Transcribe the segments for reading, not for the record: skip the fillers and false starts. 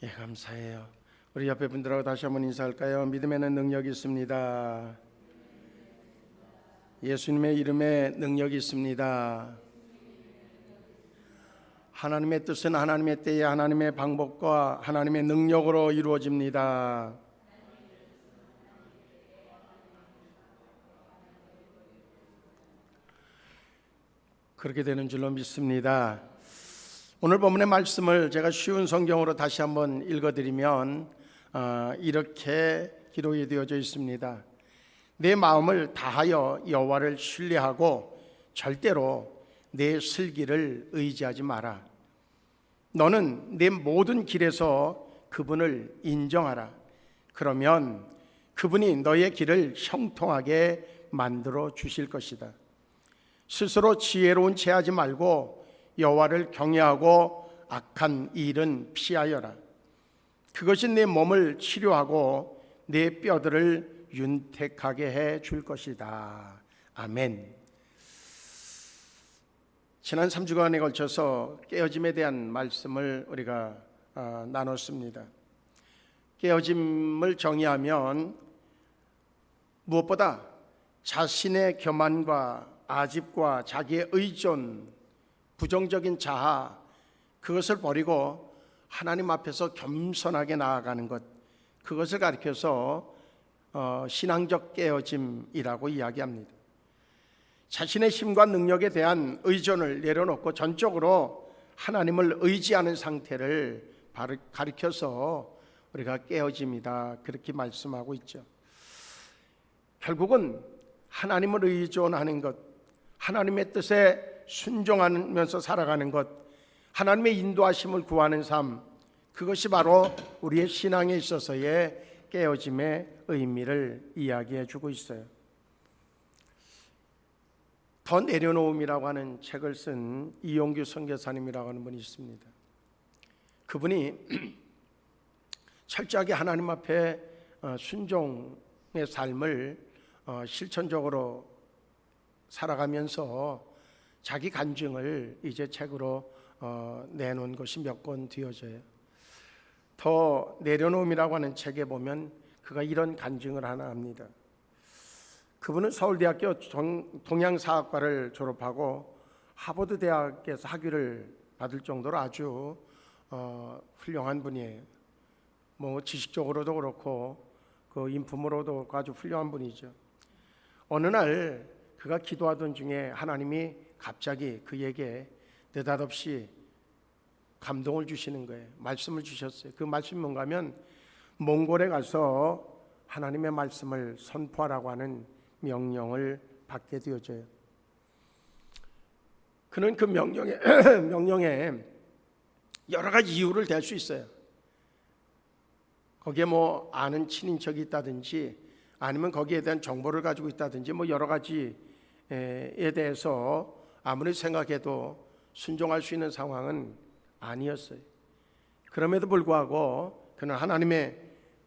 예, 감사해요. 우리 옆에 분들하고 다시 한번 인사할까요? 믿음에는 능력이 있습니다. 예수님의 이름에 능력이 있습니다. 하나님의 뜻은 하나님의 때에 하나님의 방법과 하나님의 능력으로 이루어집니다. 그렇게 되는 줄로 믿습니다. 오늘 본문의 말씀을 제가 쉬운 성경으로 다시 한번 읽어드리면 이렇게 기록이 되어져 있습니다. 내 마음을 다하여 여호와를 신뢰하고 절대로 내 슬기를 의지하지 마라. 너는 내 모든 길에서 그분을 인정하라. 그러면 그분이 너의 길을 형통하게 만들어 주실 것이다. 스스로 지혜로운 채 하지 말고 여호와를 경외하고 악한 일은 피하여라. 그것이 내 몸을 치료하고 내 뼈들을 윤택하게 해 줄 것이다. 아멘. 지난 3주간에 걸쳐서 깨어짐에 대한 말씀을 우리가 나눴습니다. 깨어짐을 정의하면 무엇보다 자신의 교만과 아집과 자기의 의존, 부정적인 자아, 그것을 버리고 하나님 앞에서 겸손하게 나아가는 것, 그것을 가리켜서 신앙적 깨어짐이라고 이야기합니다. 자신의 힘과 능력에 대한 의존을 내려놓고 전적으로 하나님을 의지하는 상태를 가리켜서 우리가 깨어짐이다, 그렇게 말씀하고 있죠. 결국은 하나님을 의존하는 것, 하나님의 뜻에 순종하면서 살아가는 것, 하나님의 인도하심을 구하는 삶, 그것이 바로 우리의 신앙에 있어서의 깨어짐의 의미를 이야기해 주고 있어요. 더 내려놓음이라고 하는 책을 쓴 이용규 선교사님이라고 하는 분이 있습니다. 그분이 철저하게 하나님 앞에 순종의 삶을 실천적으로 살아가면서 자기 간증을 이제 책으로 내놓은 것이 몇 권 되어져요. 더 내려놓음이라고 하는 책에 보면 그가 이런 간증을 하나 합니다. 그분은 서울대학교 동양사학과를 졸업하고 하버드 대학에서 학위를 받을 정도로 아주 훌륭한 분이에요. 뭐 지식적으로도 그렇고 그 인품으로도 아주 훌륭한 분이죠. 어느 날 그가 기도하던 중에 하나님이 갑자기 그에게 느닷없이 감동을 주시는 거예요. 말씀을 주셨어요. 그 말씀이 뭔가 하면 몽골에 가서 하나님의 말씀을 선포하라고 하는 명령을 받게 되어져요. 그는 그 명령에 여러 가지 이유를 댈 수 있어요. 거기에 뭐 아는 친인척이 있다든지 아니면 거기에 대한 정보를 가지고 있다든지 뭐 여러 가지에 대해서 아무리 생각해도 순종할 수 있는 상황은 아니었어요. 그럼에도 불구하고 그는 하나님의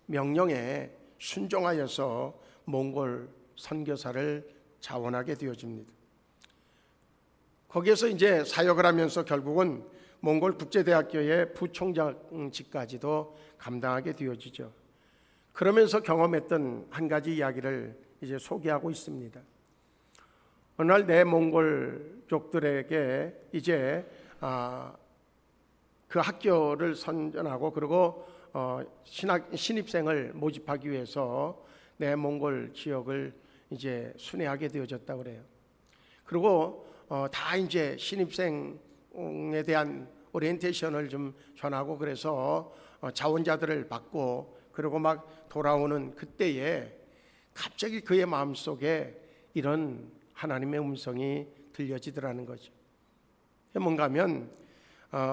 명령에 순종하여서 몽골 선교사를 자원하게 되어집니다. 거기에서 이제 사역을 하면서 결국은 몽골 국제대학교의 부총장직까지도 감당하게 되어지죠. 그러면서 경험했던 한 가지 이야기를 이제 소개하고 있습니다. 어느 날 내 몽골족들에게 이제 그 학교를 선전하고 그리고 신입생을 모집하기 위해서 내 몽골 지역을 이제 순회하게 되어졌다고 그래요. 그리고 다 이제 신입생에 대한 오리엔테이션을 좀 전하고 그래서 자원자들을 받고 그리고 막 돌아오는 그때에 갑자기 그의 마음속에 이런 하나님의 음성이 들려지더라는 거죠. 뭔가 하면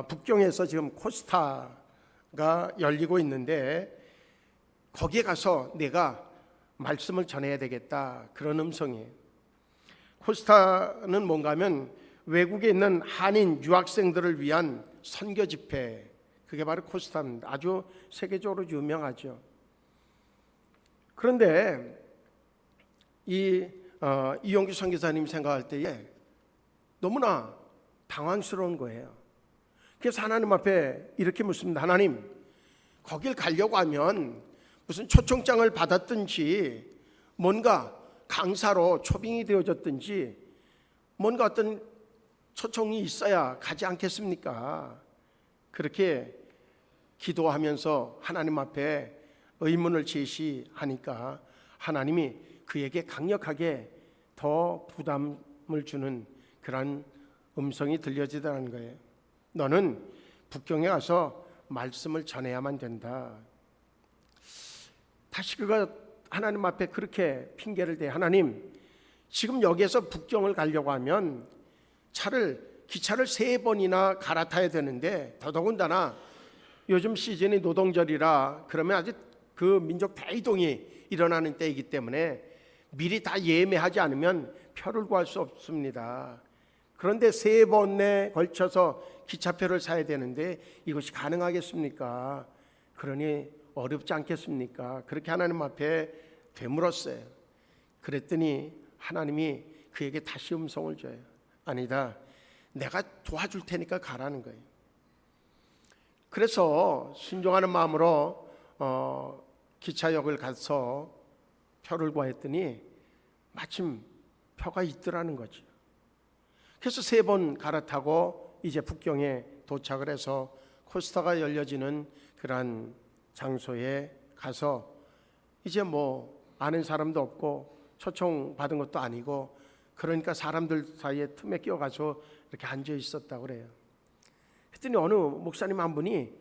북경에서 지금 코스타가 열리고 있는데 거기에 가서 내가 말씀을 전해야 되겠다, 그런 음성이에요. 코스타는 뭔가 하면 외국에 있는 한인 유학생들을 위한 선교 집회, 그게 바로 코스타입니다. 아주 세계적으로 유명하죠. 그런데 이용규 선교사님이 생각할 때에 너무나 당황스러운 거예요. 그래서 하나님 앞에 이렇게 묻습니다. 하나님, 거길 가려고 하면 무슨 초청장을 받았든지 뭔가 강사로 초빙이 되어졌든지 뭔가 어떤 초청이 있어야 가지 않겠습니까? 그렇게 기도하면서 하나님 앞에 의문을 제시하니까 하나님이 그에게 강력하게 더 부담을 주는 그런 음성이 들려지더라는 거예요. 너는 북경에 가서 말씀을 전해야만 된다. 다시 그가 하나님 앞에 그렇게 핑계를 대. 하나님, 지금 여기에서 북경을 가려고 하면 기차를 3번이나 갈아타야 되는데, 더더군다나 요즘 시즌이 노동절이라 그러면 아직 그 민족 대이동이 일어나는 때이기 때문에 미리 다 예매하지 않으면 표를 구할 수 없습니다. 그런데 3번에 걸쳐서 기차표를 사야 되는데 이것이 가능하겠습니까? 그러니 어렵지 않겠습니까? 그렇게 하나님 앞에 되물었어요. 그랬더니 하나님이 그에게 다시 음성을 줘요. 아니다, 내가 도와줄 테니까 가라는 거예요. 그래서 순종하는 마음으로 기차역을 가서 표를 구했더니 마침 표가 있더라는 거죠. 그래서 3번 갈아타고 이제 북경에 도착을 해서 코스터가 열려지는 그런 장소에 가서 이제 뭐 아는 사람도 없고 초청 받은 것도 아니고 그러니까 사람들 사이에 틈에 끼어가서 이렇게 앉아 있었다고 그래요. 그랬더니 어느 목사님 한 분이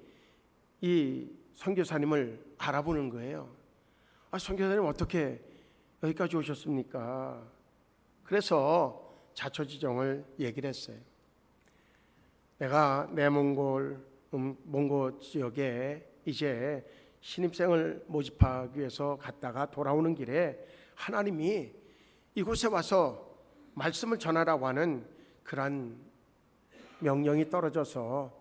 이 선교사님을 알아보는 거예요. 선교사님 어떻게 여기까지 오셨습니까? 그래서 자초지종을 얘기를 했어요. 내가 몽고 지역에 이제 신입생을 모집하기 위해서 갔다가 돌아오는 길에 하나님이 이곳에 와서 말씀을 전하라고 하는 그런 명령이 떨어져서,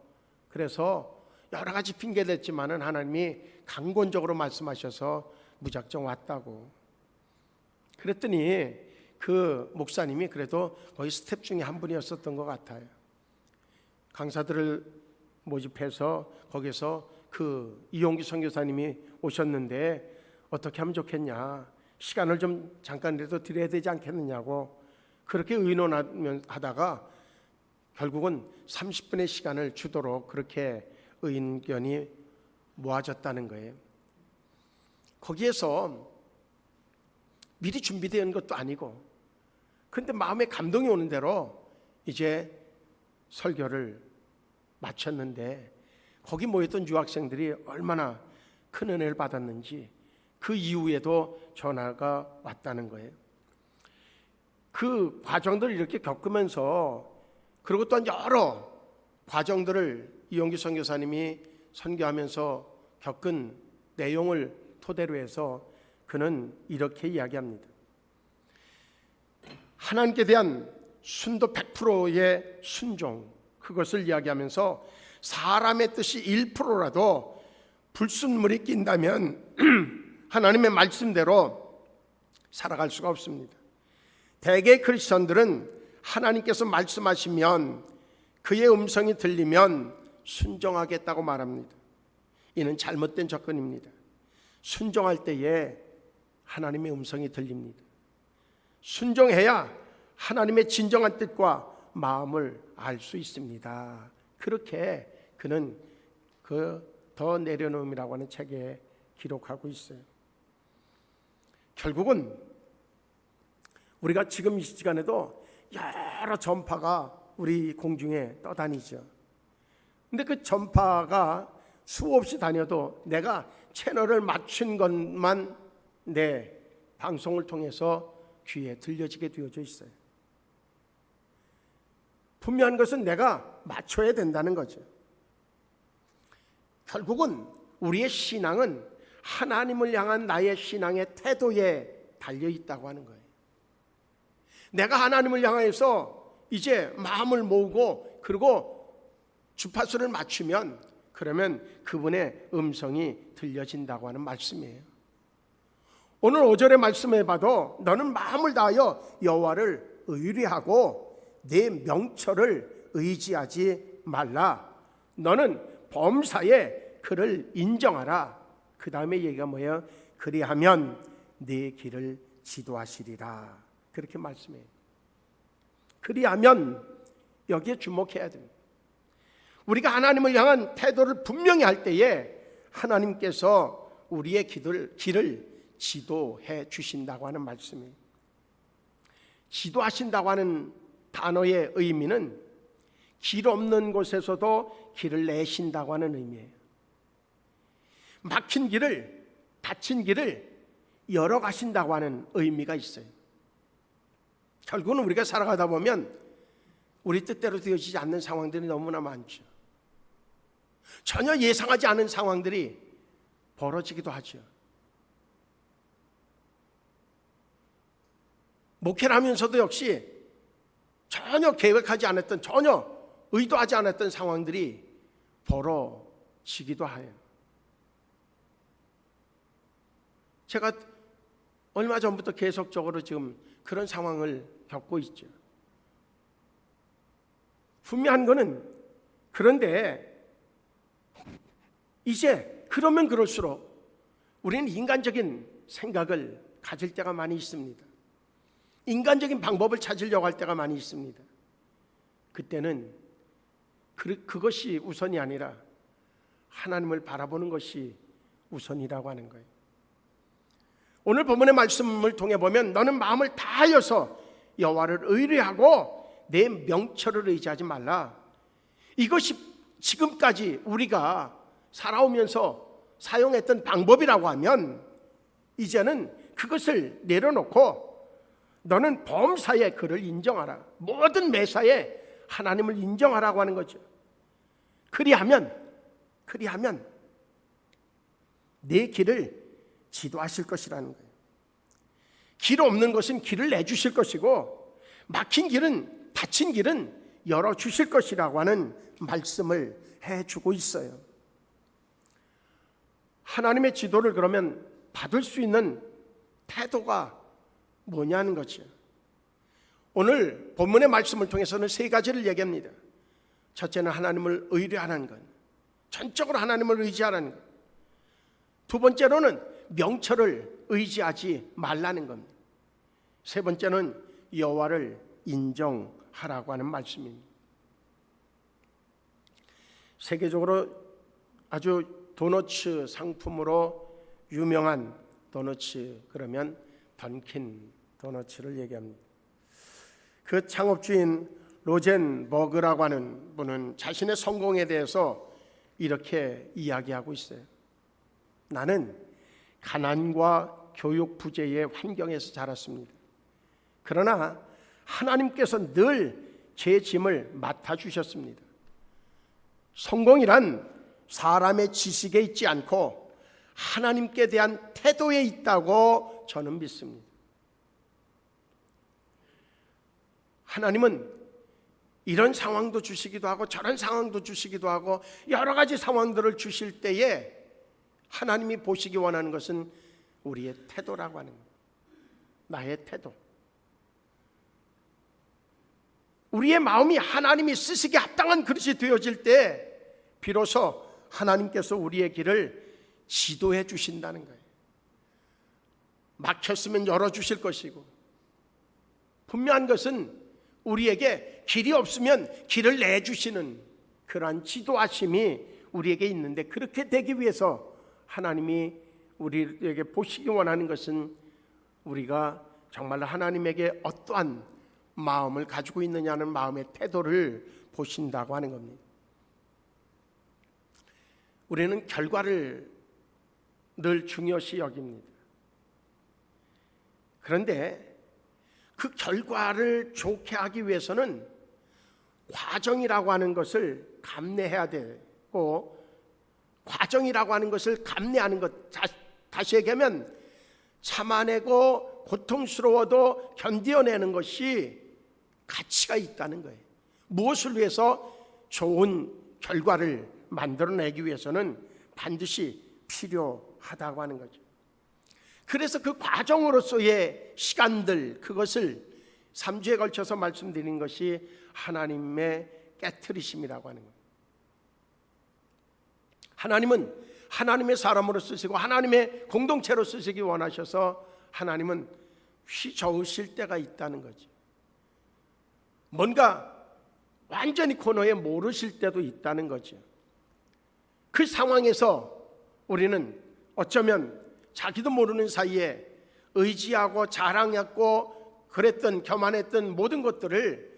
그래서 여러 가지 핑계를 댔지만은 하나님이 강권적으로 말씀하셔서 무작정 왔다고. 그랬더니 그 목사님이 그래도 거의 스텝 중에 한 분이었었던 것 같아요. 강사들을 모집해서 거기서 그 이용기 선교사님이 오셨는데 어떻게 하면 좋겠냐, 시간을 좀 잠깐이라도 드려야 되지 않겠느냐고 그렇게 의논하다가 결국은 30분의 시간을 주도록 그렇게 의견이 모아졌다는 거예요. 거기에서 미리 준비된 것도 아니고, 그런데 마음에 감동이 오는 대로 이제 설교를 마쳤는데 거기 모였던 유학생들이 얼마나 큰 은혜를 받았는지 그 이후에도 전화가 왔다는 거예요. 그 과정들을 이렇게 겪으면서, 그리고 또한 여러 과정들을 이용기 선교사님이 선교하면서 겪은 내용을 토대로 해서 그는 이렇게 이야기합니다. 하나님께 대한 순도 100%의 순종, 그것을 이야기하면서 사람의 뜻이 1%라도 불순물이 낀다면 하나님의 말씀대로 살아갈 수가 없습니다. 대개 크리스천들은 하나님께서 말씀하시면 그의 음성이 들리면 순종하겠다고 말합니다. 이는 잘못된 접근입니다. 순종할 때에 하나님의 음성이 들립니다. 순종해야 하나님의 진정한 뜻과 마음을 알 수 있습니다. 그렇게 그는 그 더 내려놓음이라고 하는 책에 기록하고 있어요. 결국은 우리가 지금 이 시간에도 여러 전파가 우리 공중에 떠다니죠. 근데 그 전파가 수없이 다녀도 내가 채널을 맞춘 것만 내 방송을 통해서 귀에 들려지게 되어져 있어요. 분명한 것은 내가 맞춰야 된다는 거죠. 결국은 우리의 신앙은 하나님을 향한 나의 신앙의 태도에 달려 있다고 하는 거예요. 내가 하나님을 향해서 이제 마음을 모으고 그리고 주파수를 맞추면, 그러면 그분의 음성이 들려진다고 하는 말씀이에요. 오늘 5절의 말씀에 봐도 너는 마음을 다하여 여호와를 의뢰하고 내 명철을 의지하지 말라. 너는 범사에 그를 인정하라. 그 다음에 얘기가 뭐예요? 그리하면 네 길을 지도하시리라. 그렇게 말씀해요. 그리하면 여기에 주목해야 됩니다. 우리가 하나님을 향한 태도를 분명히 할 때에 하나님께서 우리의 길을 지도해 주신다고 하는 말씀이에요. 지도하신다고 하는 단어의 의미는 길 없는 곳에서도 길을 내신다고 하는 의미예요. 막힌 길을, 닫힌 길을 열어가신다고 하는 의미가 있어요. 결국은 우리가 살아가다 보면 우리 뜻대로 되어지지 않는 상황들이 너무나 많죠. 전혀 예상하지 않은 상황들이 벌어지기도 하죠. 목회를 하면서도 역시 전혀 계획하지 않았던, 전혀 의도하지 않았던 상황들이 벌어지기도 해요. 제가 얼마 전부터 계속적으로 지금 그런 상황을 겪고 있죠. 분명한 거는, 그런데 이제 그러면 그럴수록 우리는 인간적인 생각을 가질 때가 많이 있습니다. 인간적인 방법을 찾으려고 할 때가 많이 있습니다. 그때는 그것이 우선이 아니라 하나님을 바라보는 것이 우선이라고 하는 거예요. 오늘 본문의 말씀을 통해 보면 너는 마음을 다하여서 여호와를 의뢰하고 내 명철을 의지하지 말라. 이것이 지금까지 우리가 살아오면서 사용했던 방법이라고 하면 이제는 그것을 내려놓고 너는 범사에 그를 인정하라. 모든 매사에 하나님을 인정하라고 하는 거죠. 그리하면 내 길을 지도하실 것이라는 거예요. 길 없는 것은 길을 내주실 것이고 막힌 길은, 닫힌 길은 열어주실 것이라고 하는 말씀을 해주고 있어요. 하나님의 지도를 그러면 받을 수 있는 태도가 뭐냐는 거죠. 오늘 본문의 말씀을 통해서는 세 가지를 얘기합니다. 첫째는 하나님을 의뢰하는 것, 전적으로 하나님을 의지하라는 것. 두 번째로는 명철을 의지하지 말라는 겁니다. 세 번째는 여호와를 인정하라고 하는 말씀입니다. 세계적으로 아주 도너츠 상품으로 유명한 도너츠, 그러면 던킨 도너츠를 얘기합니다. 그 창업주인 로젠버그라고 하는 분은 자신의 성공에 대해서 이렇게 이야기하고 있어요. 나는 가난과 교육 부재의 환경에서 자랐습니다. 그러나 하나님께서 늘 제 짐을 맡아주셨습니다. 성공이란 사람의 지식에 있지 않고 하나님께 대한 태도에 있다고 저는 믿습니다. 하나님은 이런 상황도 주시기도 하고 저런 상황도 주시기도 하고 여러 가지 상황들을 주실 때에 하나님이 보시기 원하는 것은 우리의 태도라고 하는 거예요. 나의 태도. 우리의 마음이 하나님이 쓰시기에 합당한 그릇이 되어질 때 비로소 하나님께서 우리의 길을 지도해 주신다는 거예요. 막혔으면 열어주실 것이고, 분명한 것은 우리에게 길이 없으면 길을 내주시는 그러한 지도하심이 우리에게 있는데, 그렇게 되기 위해서 하나님이 우리에게 보시기 원하는 것은 우리가 정말로 하나님에게 어떠한 마음을 가지고 있느냐는 마음의 태도를 보신다고 하는 겁니다. 우리는 결과를 늘 중요시 여깁니다. 그런데 그 결과를 좋게 하기 위해서는 과정이라고 하는 것을 감내해야 되고, 과정이라고 하는 것을 감내하는 것, 다시 얘기하면 참아내고 고통스러워도 견뎌내는 것이 가치가 있다는 거예요. 무엇을 위해서? 좋은 결과를 만들어내기 위해서는 반드시 필요하다고 하는 거죠. 그래서 그 과정으로서의 시간들, 그것을 3주에 걸쳐서 말씀드린 것이 하나님의 깨트리심이라고 하는 거예요. 하나님은 하나님의 사람으로 쓰시고 하나님의 공동체로 쓰시기 원하셔서 하나님은 휘저으실 때가 있다는 거죠. 뭔가 완전히 코너에 모르실 때도 있다는 거죠. 그 상황에서 우리는 어쩌면 자기도 모르는 사이에 의지하고 자랑했고 그랬던 교만했던 모든 것들을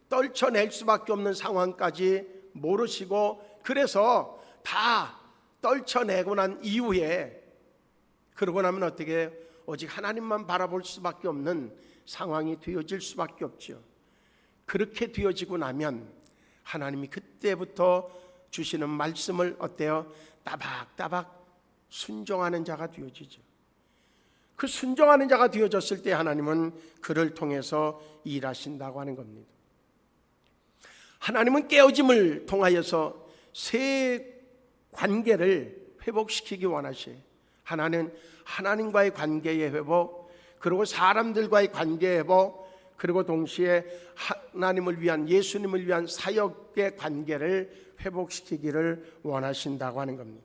떨쳐낼 수밖에 없는 상황까지 모르시고, 그래서 다 떨쳐내고 난 이후에 그러고 나면 어떻게 오직 하나님만 바라볼 수밖에 없는 상황이 되어질 수밖에 없죠. 그렇게 되어지고 나면 하나님이 그때부터 주시는 말씀을 어때요? 따박따박 순종하는 자가 되어지죠. 그 순종하는 자가 되어졌을 때 하나님은 그를 통해서 일하신다고 하는 겁니다. 하나님은 깨어짐을 통하여서 새 관계를 회복시키기 원하셔요. 하나는 하나님과의 관계의 회복, 그리고 사람들과의 관계의 회복, 그리고 동시에 하나님을 위한, 예수님을 위한 사역의 관계를 회복시키기를 원하신다고 하는 겁니다.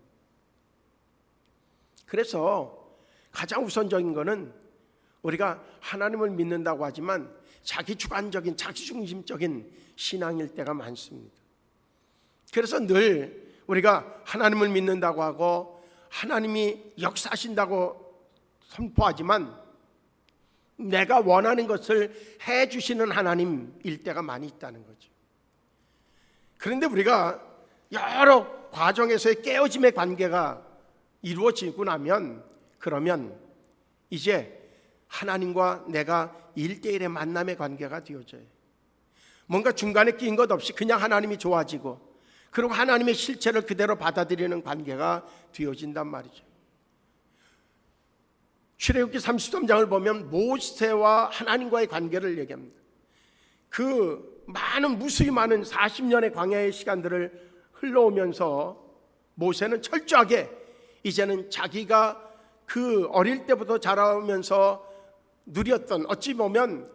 그래서 가장 우선적인 것은 우리가 하나님을 믿는다고 하지만 자기 주관적인, 자기 중심적인 신앙일 때가 많습니다. 그래서 늘 우리가 하나님을 믿는다고 하고 하나님이 역사하신다고 선포하지만 내가 원하는 것을 해주시는 하나님일 때가 많이 있다는 거죠. 그런데 우리가 여러 과정에서의 깨어짐의 관계가 이루어지고 나면, 그러면 이제 하나님과 내가 1대1의 만남의 관계가 되어져요. 뭔가 중간에 끼인 것 없이 그냥 하나님이 좋아지고, 그리고 하나님의 실체를 그대로 받아들이는 관계가 되어진단 말이죠. 출애굽기 33장을 보면 모세와 하나님과의 관계를 얘기합니다. 그 많은, 무수히 많은 40년의 광야의 시간들을 흘러오면서 모세는 철저하게 이제는 자기가 그 어릴 때부터 자라오면서 누렸던, 어찌 보면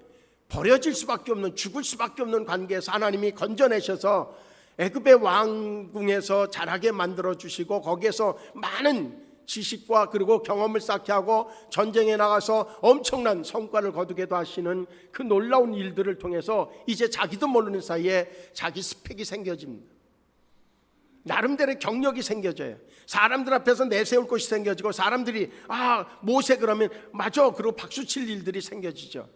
버려질 수밖에 없는, 죽을 수밖에 없는 관계에서 하나님이 건져내셔서 애굽의 왕궁에서 자라게 만들어 주시고, 거기에서 많은 지식과 그리고 경험을 쌓게 하고 전쟁에 나가서 엄청난 성과를 거두게도 하시는 그 놀라운 일들을 통해서 이제 자기도 모르는 사이에 자기 스펙이 생겨집니다. 나름대로의 경력이 생겨져요. 사람들 앞에서 내세울 것이 생겨지고, 사람들이 모세 그러면 맞아, 그리고 박수 칠 일들이 생겨지죠.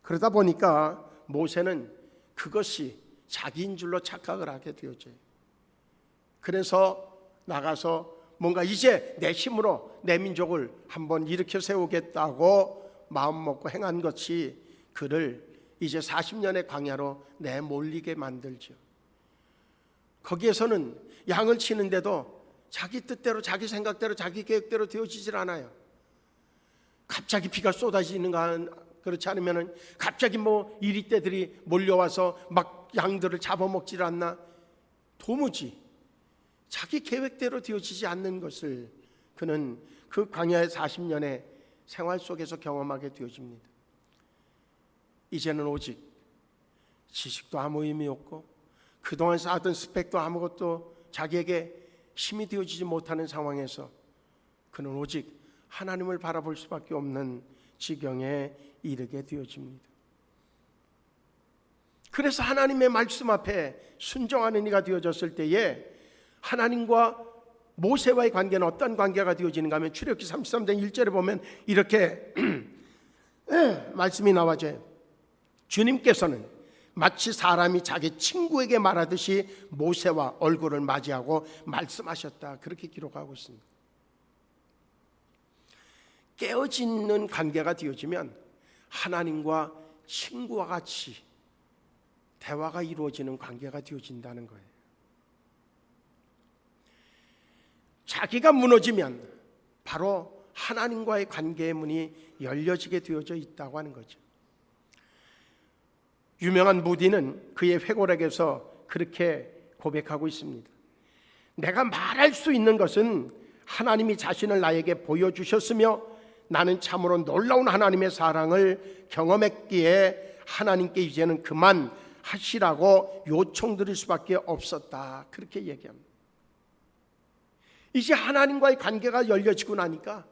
그러다 보니까 모세는 그것이 자기인 줄로 착각을 하게 되어져요. 그래서 나가서 뭔가 이제 내 힘으로 내 민족을 한번 일으켜 세우겠다고 마음 먹고 행한 것이 그를 이제 40년의 광야로 내몰리게 만들죠. 거기에서는 양을 치는데도 자기 뜻대로, 자기 생각대로, 자기 계획대로 되어지질 않아요. 갑자기 비가 쏟아지는가, 그렇지 않으면 갑자기 이리떼들이 몰려와서 막 양들을 잡아먹질 않나. 도무지 자기 계획대로 되어지지 않는 것을 그는 그 광야의 40년의 생활 속에서 경험하게 되어집니다. 이제는 오직 지식도 아무 의미 없고 그동안 쌓았던 스펙도 아무것도 자기에게 힘이 되어지지 못하는 상황에서 그는 오직 하나님을 바라볼 수밖에 없는 지경에 이르게 되어집니다. 그래서 하나님의 말씀 앞에 순종하는 이가 되어졌을 때에 하나님과 모세와의 관계는 어떤 관계가 되어지는가 하면 출애굽기 33장 1절에 보면 이렇게 말씀이 나와져요. 주님께서는 마치 사람이 자기 친구에게 말하듯이 모세와 얼굴을 맞이하고 말씀하셨다, 그렇게 기록하고 있습니다. 깨어지는 관계가 되어지면 하나님과 친구와 같이 대화가 이루어지는 관계가 되어진다는 거예요. 자기가 무너지면 바로 하나님과의 관계의 문이 열려지게 되어져 있다고 하는 거죠. 유명한 무디는 그의 회고록에서 그렇게 고백하고 있습니다. 내가 말할 수 있는 것은 하나님이 자신을 나에게 보여주셨으며 나는 참으로 놀라운 하나님의 사랑을 경험했기에 하나님께 이제는 그만 하시라고 요청드릴 수밖에 없었다, 그렇게 얘기합니다. 이제 하나님과의 관계가 열려지고 나니까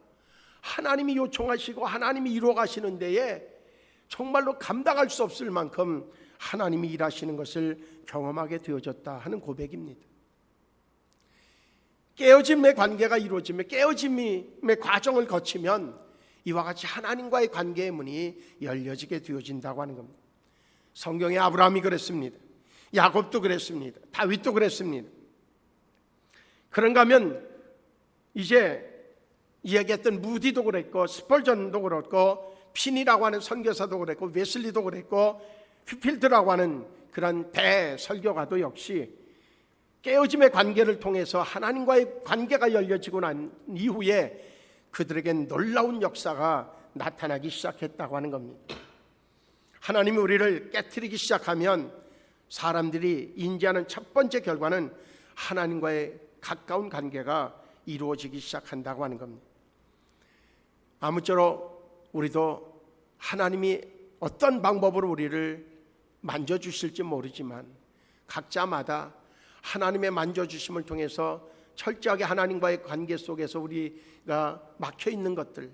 하나님이 요청하시고 하나님이 이루어 가시는 데에 정말로 감당할 수 없을 만큼 하나님이 일하시는 것을 경험하게 되어졌다 하는 고백입니다. 깨어짐의 관계가 이루어지며 깨어짐의 과정을 거치면 이와 같이 하나님과의 관계의 문이 열려지게 되어진다고 하는 겁니다. 성경에 아브라함이 그랬습니다. 야곱도 그랬습니다. 다윗도 그랬습니다. 그런가 하면 이제 이야기했던 무디도 그랬고 스펄전도 그랬고 핀이라고 하는 선교사도 그랬고 웨슬리도 그랬고 휘필드라고 하는 그런 대설교가도 역시 깨어짐의 관계를 통해서 하나님과의 관계가 열려지고 난 이후에 그들에겐 놀라운 역사가 나타나기 시작했다고 하는 겁니다. 하나님이 우리를 깨트리기 시작하면 사람들이 인지하는 첫 번째 결과는 하나님과의 가까운 관계가 이루어지기 시작한다고 하는 겁니다. 아무쪼록 우리도 하나님이 어떤 방법으로 우리를 만져주실지 모르지만 각자마다 하나님의 만져주심을 통해서 철저하게 하나님과의 관계 속에서 우리가 막혀있는 것들,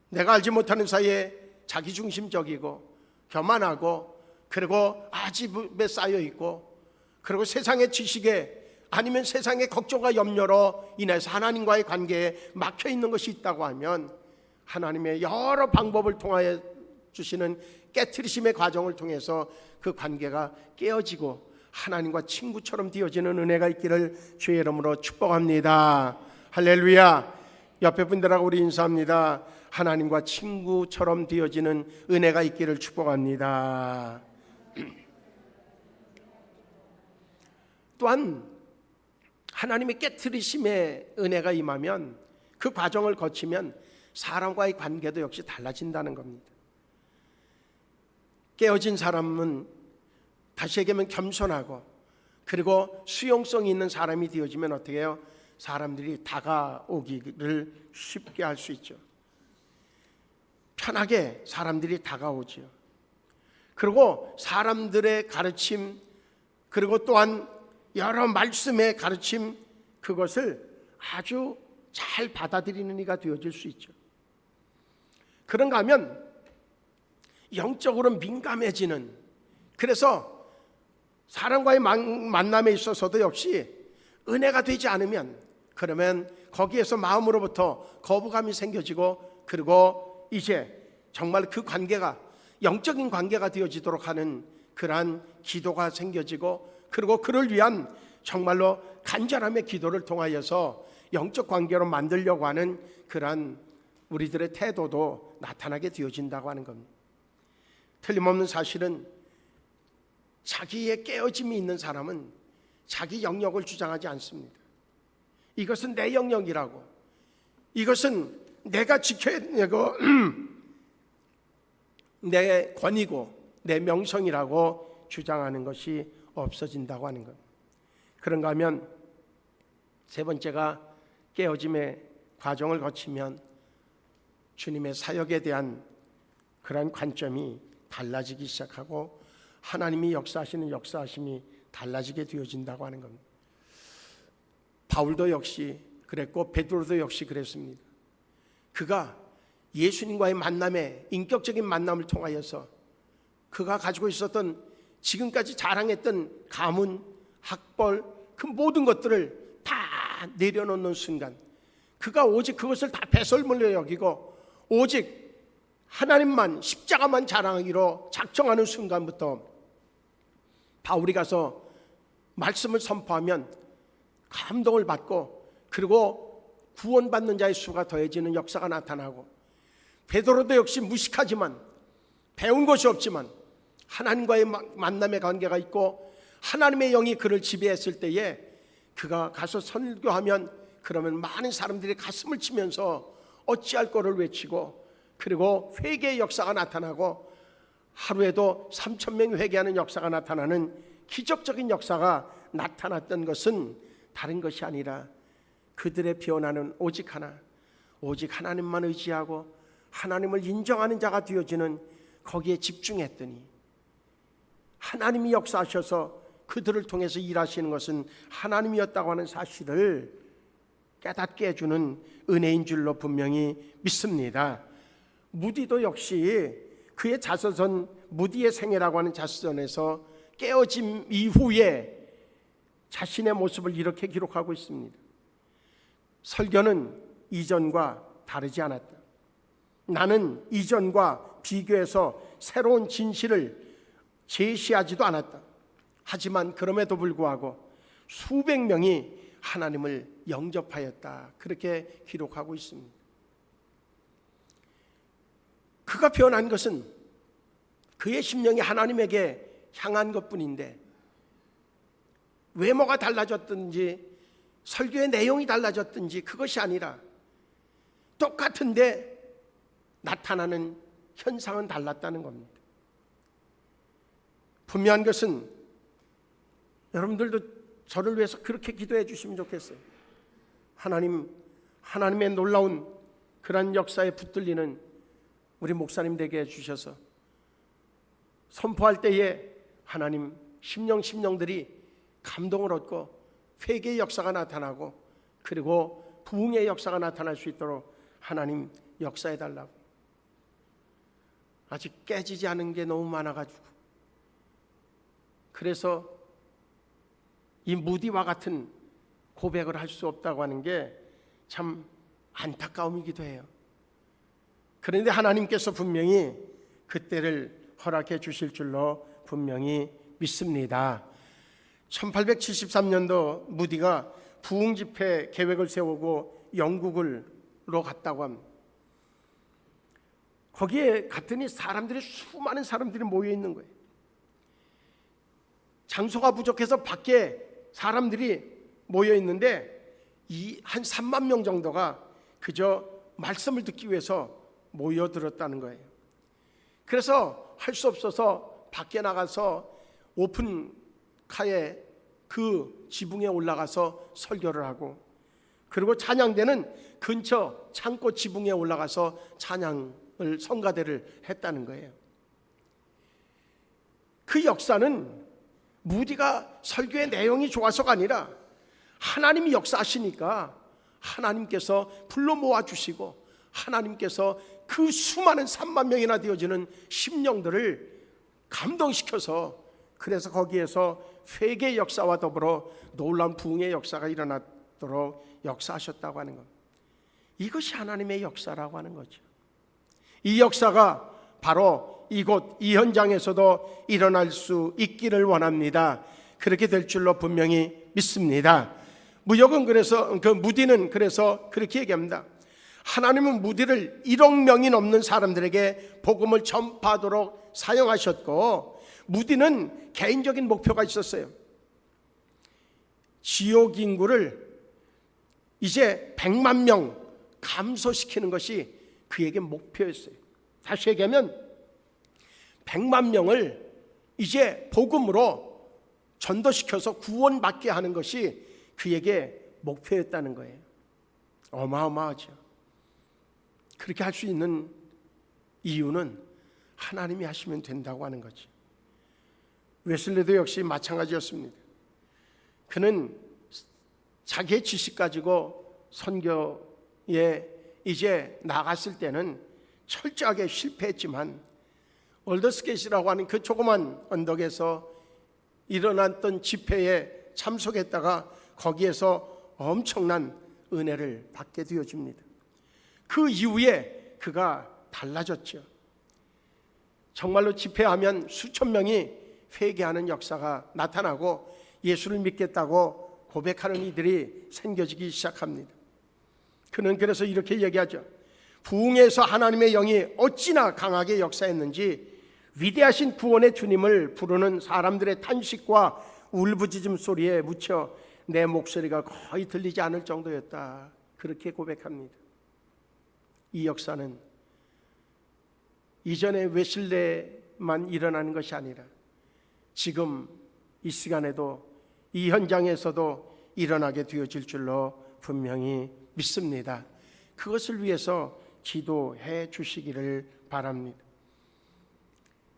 내가 알지 못하는 사이에 자기중심적이고 교만하고 그리고 아집에 쌓여있고 그리고 세상의 지식에 아니면 세상의 걱정과 염려로 인해서 하나님과의 관계에 막혀있는 것이 있다고 하면 하나님의 여러 방법을 통하여 주시는 깨트리심의 과정을 통해서 그 관계가 깨어지고 하나님과 친구처럼 되어지는 은혜가 있기를 주의 이름으로 축복합니다. 할렐루야. 옆에 분들하고 우리 인사합니다. 하나님과 친구처럼 되어지는 은혜가 있기를 축복합니다. 또한 하나님의 깨트리심의 은혜가 임하면 그 과정을 거치면 사람과의 관계도 역시 달라진다는 겁니다. 깨어진 사람은 다시 얘기하면 겸손하고 그리고 수용성이 있는 사람이 되어지면 어떻게 해요? 사람들이 다가오기를 쉽게 할 수 있죠. 편하게 사람들이 다가오죠. 그리고 사람들의 가르침 그리고 또한 여러 말씀의 가르침 그것을 아주 잘 받아들이는 이가 되어질 수 있죠. 그런가 하면 영적으로 민감해지는, 그래서 사람과의 만남에 있어서도 역시 은혜가 되지 않으면 그러면 거기에서 마음으로부터 거부감이 생겨지고 그리고 이제 정말 그 관계가 영적인 관계가 되어지도록 하는 그러한 기도가 생겨지고 그리고 그를 위한 정말로 간절함의 기도를 통하여서 영적 관계로 만들려고 하는 그러한 우리들의 태도도 나타나게 되어진다고 하는 겁니다. 틀림없는 사실은 자기의 깨어짐이 있는 사람은 자기 영역을 주장하지 않습니다. 이것은 내 영역이라고, 이것은 내가 지켜야 되고 내 권위고 내 명성이라고 주장하는 것이 없어진다고 하는 것. 그런가 하면 세 번째가 깨어짐의 과정을 거치면 주님의 사역에 대한 그러한 관점이 달라지기 시작하고 하나님이 역사하시는 역사하심이 달라지게 되어진다고 하는 겁니다. 바울도 역시 그랬고 베드로도 역시 그랬습니다. 그가 예수님과의 만남에 인격적인 만남을 통하여서 그가 가지고 있었던 지금까지 자랑했던 가문, 학벌 그 모든 것들을 다 내려놓는 순간 그가 오직 그것을 다 배설물로 여기고 오직 하나님만 십자가만 자랑하기로 작정하는 순간부터 바울이 가서 말씀을 선포하면 감동을 받고 그리고 구원받는 자의 수가 더해지는 역사가 나타나고 베드로도 역시 무식하지만 배운 것이 없지만 하나님과의 만남의 관계가 있고 하나님의 영이 그를 지배했을 때에 그가 가서 설교하면 그러면 많은 사람들이 가슴을 치면서 어찌할 거를 외치고 그리고 회개의 역사가 나타나고 하루에도 3,000명이 회개하는 역사가 나타나는 기적적인 역사가 나타났던 것은 다른 것이 아니라 그들의 변화는 오직 하나, 오직 하나님만 의지하고 하나님을 인정하는 자가 되어지는 거기에 집중했더니 하나님이 역사하셔서 그들을 통해서 일하시는 것은 하나님이었다고 하는 사실을 깨닫게 해주는 은혜인 줄로 분명히 믿습니다. 무디도 역시 그의 자서전 무디의 생애라고 하는 자서전에서 깨어짐 이후에 자신의 모습을 이렇게 기록하고 있습니다. 설교는 이전과 다르지 않았다. 나는 이전과 비교해서 새로운 진실을 제시하지도 않았다. 하지만 그럼에도 불구하고 수백 명이 하나님을 영접하였다. 그렇게 기록하고 있습니다. 그가 변한 것은 그의 심령이 하나님에게 향한 것뿐인데 외모가 달라졌든지 설교의 내용이 달라졌든지 그것이 아니라 똑같은데 나타나는 현상은 달랐다는 겁니다. 분명한 것은 여러분들도 저를 위해서 그렇게 기도해 주시면 좋겠어요. 하나님의 놀라운 그런 역사에 붙들리는 우리 목사님 되게 해주셔서 선포할 때에 하나님 심령들이 감동을 얻고 회개의 역사가 나타나고 그리고 부흥의 역사가 나타날 수 있도록 하나님 역사해 달라고. 아직 깨지지 않은 게 너무 많아가지고 그래서 이 무디와 같은 고백을 할 수 없다고 하는 게 참 안타까움이기도 해요. 그런데 하나님께서 분명히 그때를 허락해 주실 줄로 분명히 믿습니다. 1873년도 무디가 부흥 집회 계획을 세우고 영국으로 갔다고 합니다. 거기에 갔더니 수많은 사람들이 모여 있는 거예요. 장소가 부족해서 밖에 사람들이 모여 있는데 한 3만 명 정도가 그저 말씀을 듣기 위해서 모여들었다는 거예요. 그래서 할 수 없어서 밖에 나가서 오픈카에 그 지붕에 올라가서 설교를 하고 그리고 찬양대는 근처 창고 지붕에 올라가서 찬양을 성가대를 했다는 거예요. 그 역사는 무디가 설교의 내용이 좋아서가 아니라 하나님이 역사하시니까 하나님께서 불러 모아주시고 하나님께서 그 수많은 3만 명이나 되어지는 심령들을 감동시켜서 그래서 거기에서 회개의 역사와 더불어 놀라운 부흥의 역사가 일어나도록 역사하셨다고 하는 겁니다. 이것이 하나님의 역사라고 하는 거죠. 이 역사가 바로 이곳 이 현장에서도 일어날 수 있기를 원합니다. 그렇게 될 줄로 분명히 믿습니다. 무역은 그래서 무디는 그래서 그렇게 얘기합니다. 하나님은 무디를 1억 명이 넘는 사람들에게 복음을 전파하도록 사용하셨고 무디는 개인적인 목표가 있었어요. 지옥 인구를 이제 100만 명 감소시키는 것이 그에게 목표였어요. 다시 얘기하면 100만 명을 이제 복음으로 전도시켜서 구원받게 하는 것이 그에게 목표였다는 거예요. 어마어마하죠. 그렇게 할 수 있는 이유는 하나님이 하시면 된다고 하는 거죠. 웨슬리도 역시 마찬가지였습니다. 그는 자기의 지식 가지고 선교에 이제 나갔을 때는 철저하게 실패했지만 올더스게이트라고 하는 그 조그만 언덕에서 일어났던 집회에 참석했다가 거기에서 엄청난 은혜를 받게 되어집니다. 그 이후에 그가 달라졌죠. 정말로 집회하면 수천 명이 회개하는 역사가 나타나고 예수를 믿겠다고 고백하는 이들이 생겨지기 시작합니다. 그는 그래서 이렇게 얘기하죠. 부흥에서 하나님의 영이 어찌나 강하게 역사했는지 위대하신 구원의 주님을 부르는 사람들의 탄식과 울부짖음 소리에 묻혀 내 목소리가 거의 들리지 않을 정도였다. 그렇게 고백합니다. 이 역사는 이전에 웨슬레만 일어나는 것이 아니라 지금 이 시간에도 이 현장에서도 일어나게 되어질 줄로 분명히 믿습니다. 그것을 위해서 기도해 주시기를 바랍니다.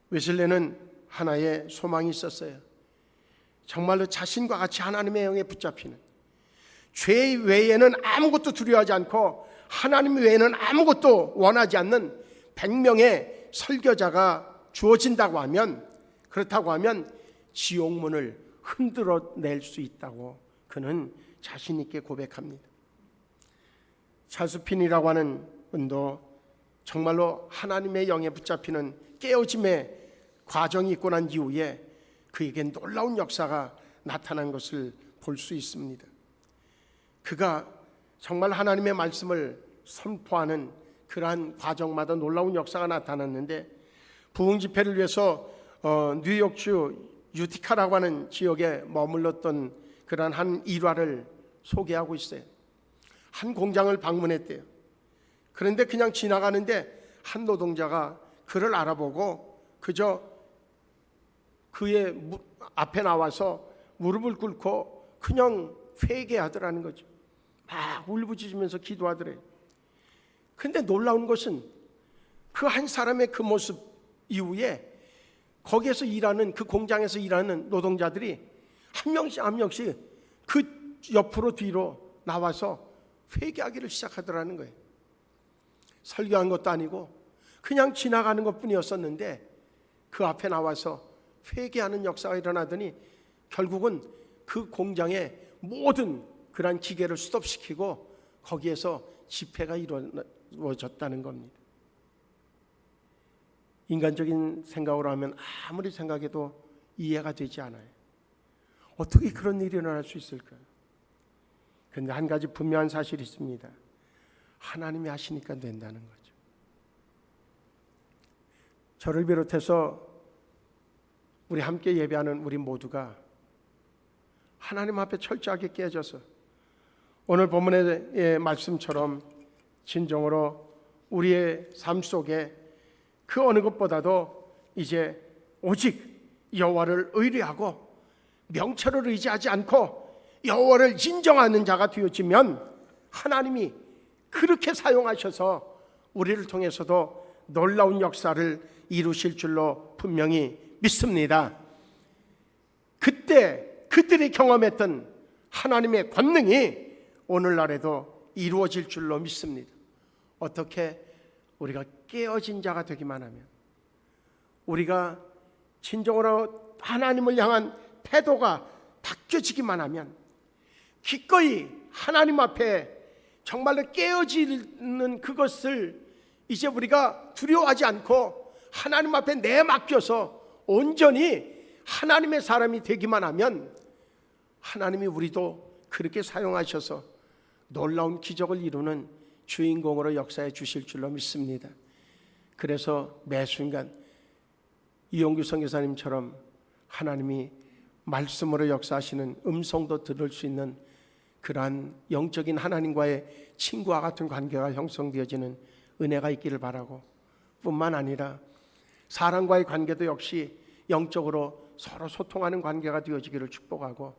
웨슬레는 하나의 소망이 있었어요. 정말로 자신과 같이 하나님의 영에 붙잡히는 죄 외에는 아무것도 두려워하지 않고 하나님 외에는 아무것도 원하지 않는 100명의 설교자가 주어진다고 하면, 그렇다고 하면 지옥문을 흔들어 낼 수 있다고 그는 자신 있게 고백합니다. 찰스 핀이라고 하는 분도 정말로 하나님의 영에 붙잡히는 깨어짐의 과정이 있고 난 이후에 그에게 놀라운 역사가 나타난 것을 볼 수 있습니다. 그가 정말 하나님의 말씀을 선포하는 그러한 과정마다 놀라운 역사가 나타났는데, 부흥 집회를 위해서 뉴욕주 유티카라고 하는 지역에 머물렀던 그러한 한 일화를 소개하고 있어요. 한 공장을 방문했대요. 그런데 그냥 지나가는데 한 노동자가 그를 알아보고 그저 그의 앞에 나와서 무릎을 꿇고 그냥 회개하더라는 거죠. 막 울부짖으면서 기도하더래요. 그런데 놀라운 것은 그 한 사람의 그 모습 이후에 거기에서 일하는, 그 공장에서 일하는 노동자들이 한 명씩 한 명씩 그 옆으로 뒤로 나와서 회개하기를 시작하더라는 거예요. 설교한 것도 아니고 그냥 지나가는 것뿐이었었는데 그 앞에 나와서 회개하는 역사가 일어나더니 결국은 그 공장의 모든 그런 기계를 스톱시키고 거기에서 집회가 이루어졌다는 겁니다. 인간적인 생각으로 하면 아무리 생각해도 이해가 되지 않아요. 어떻게 그런 일이 일어날 수 있을까요? 그런데 한 가지 분명한 사실이 있습니다. 하나님이 하시니까 된다는 거죠. 저를 비롯해서 우리 함께 예배하는 우리 모두가 하나님 앞에 철저하게 깨어져서 오늘 본문의 말씀처럼 진정으로 우리의 삶 속에 그 어느 것보다도 이제 오직 여호와를 의뢰하고 명철을 의지하지 않고 여호와를 인정하는 자가 되어지면 하나님이 그렇게 사용하셔서 우리를 통해서도 놀라운 역사를 이루실 줄로 분명히 믿습니다. 그때 그들이 경험했던 하나님의 권능이 오늘날에도 이루어질 줄로 믿습니다. 어떻게? 우리가 깨어진 자가 되기만 하면, 우리가 진정으로 하나님을 향한 태도가 바뀌어지기만 하면, 기꺼이 하나님 앞에 정말로 깨어지는 그것을 이제 우리가 두려워하지 않고 하나님 앞에 내맡겨서 온전히 하나님의 사람이 되기만 하면 하나님이 우리도 그렇게 사용하셔서 놀라운 기적을 이루는 주인공으로 역사해 주실 줄로 믿습니다. 그래서 매 순간 이용규 선교사님처럼 하나님이 말씀으로 역사하시는 음성도 들을 수 있는 그러한 영적인 하나님과의 친구와 같은 관계가 형성되어지는 은혜가 있기를 바라고, 뿐만 아니라 사람과의 관계도 역시 영적으로 서로 소통하는 관계가 되어지기를 축복하고,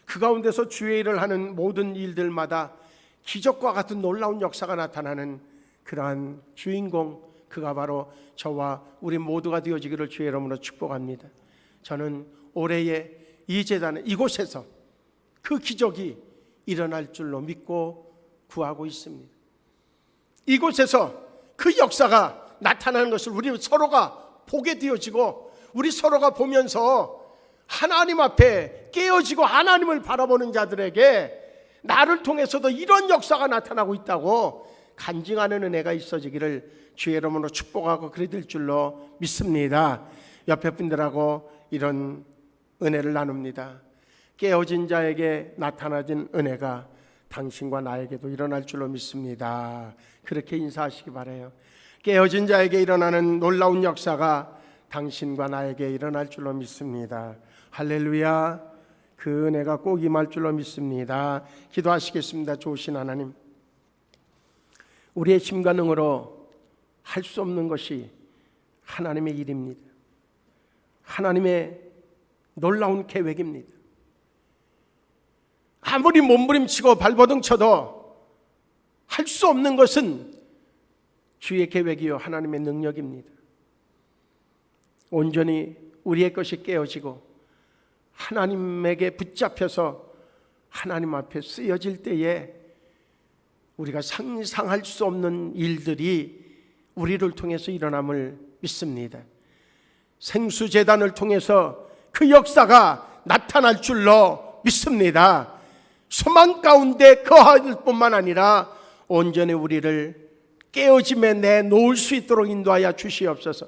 그 가운데서 주의 일을 하는 모든 일들마다 기적과 같은 놀라운 역사가 나타나는 그러한 주인공, 그가 바로 저와 우리 모두가 되어지기를 주의 이름으로 축복합니다. 저는 올해의 이 제단에 이곳에서 그 기적이 일어날 줄로 믿고 구하고 있습니다. 이곳에서 그 역사가 나타나는 것을 우리 서로가 보게 되어지고, 우리 서로가 보면서 하나님 앞에 깨어지고 하나님을 바라보는 자들에게 나를 통해서도 이런 역사가 나타나고 있다고 간증하는 은혜가 있어지기를 주의 이름으로 축복하고 그래 될 줄로 믿습니다. 옆에 분들하고 이런 은혜를 나눕니다. 깨어진 자에게 나타나진 은혜가 당신과 나에게도 일어날 줄로 믿습니다. 그렇게 인사하시기 바라요. 깨어진 자에게 일어나는 놀라운 역사가 당신과 나에게 일어날 줄로 믿습니다. 할렐루야. 그 은혜가 꼭 임할 줄로 믿습니다. 기도하시겠습니다. 좋으신 하나님, 우리의 힘과 능으로 할 수 없는 것이 하나님의 일입니다. 하나님의 놀라운 계획입니다. 아무리 몸부림치고 발버둥 쳐도 할 수 없는 것은 주의 계획이요 하나님의 능력입니다. 온전히 우리의 것이 깨어지고 하나님에게 붙잡혀서 하나님 앞에 쓰여질 때에 우리가 상상할 수 없는 일들이 우리를 통해서 일어남을 믿습니다. 생수제단을 통해서 그 역사가 나타날 줄로 믿습니다. 소망 가운데 거할 뿐만 아니라 온전히 우리를 깨어짐에 내놓을 수 있도록 인도하여 주시옵소서.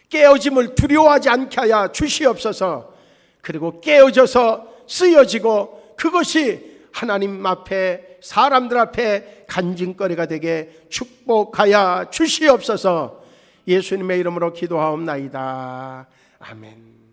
깨어짐을 두려워하지 않게 하여 주시옵소서. 그리고 깨어져서 쓰여지고 그것이 하나님 앞에 사람들 앞에 간증거리가 되게 축복하여 주시옵소서. 예수님의 이름으로 기도하옵나이다. 아멘.